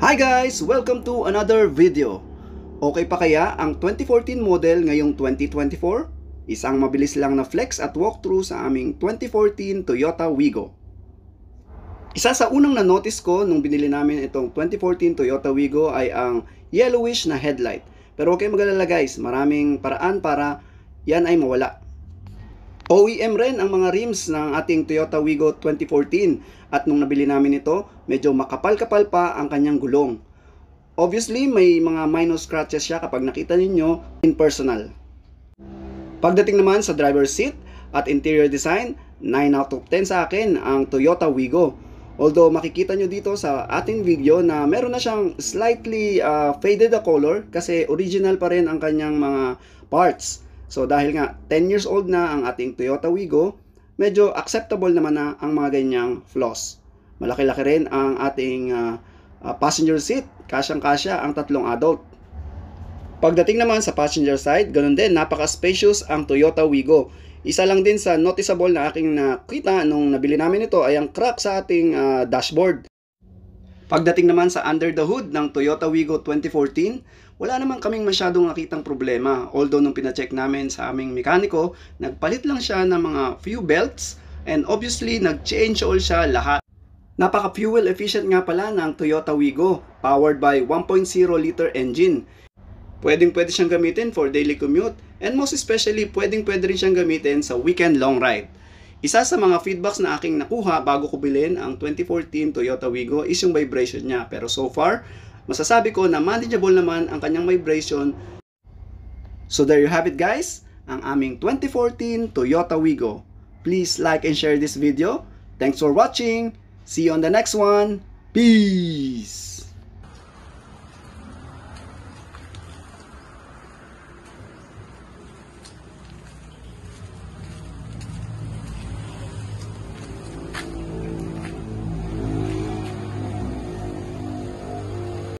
Hi guys! Welcome to another video. Okay pa kaya ang 2014 model ngayong 2024? Isang mabilis lang na flex at walkthrough sa aming 2014 Toyota Wigo. Isa sa unang na-notice ko nung binili namin itong 2014 Toyota Wigo ay ang yellowish na headlight. Pero okay mag-alala guys, maraming paraan para yan ay mawala. OEM rin ang mga rims ng ating Toyota Wigo 2014 at nung nabili namin ito, medyo makapal-kapal pa ang kanyang gulong. Obviously, may mga minor scratches siya kapag nakita ninyo in personal. Pagdating naman sa driver's seat at interior design, 9 out of 10 sa akin ang Toyota Wigo. Although makikita nyo dito sa ating video na meron na siyang slightly faded na color kasi original pa rin ang kanyang mga parts. So dahil nga 10 years old na ang ating Toyota Wigo, medyo acceptable naman na ang mga ganyang flaws. Malaki-laki rin ang ating passenger seat, kasyang-kasya ang tatlong adult. Pagdating naman sa passenger side, ganun din, napaka-spacious ang Toyota Wigo. Isa lang din sa noticeable na aking nakita nung nabili namin ito ay ang crack sa ating dashboard. Pagdating naman sa under the hood ng Toyota Wigo 2014, wala naman kaming masyadong nakitang problema. Although nung pina-check namin sa aming mekaniko, nagpalit lang siya ng mga few belts and obviously nag-change oil siya lahat. Napaka-fuel efficient nga pala ng Toyota Wigo, powered by 1.0 liter engine. Pwede siyang gamitin for daily commute and most especially pwede rin siyang gamitin sa weekend long ride. Isa sa mga feedbacks na aking nakuha bago ko bilhin ang 2014 Toyota Wigo is yung vibration niya. Pero so far, masasabi ko na manageable naman ang kanyang vibration. So there you have it guys, ang aming 2014 Toyota Wigo. Please like and share this video. Thanks for watching. See you on the next one. Peace!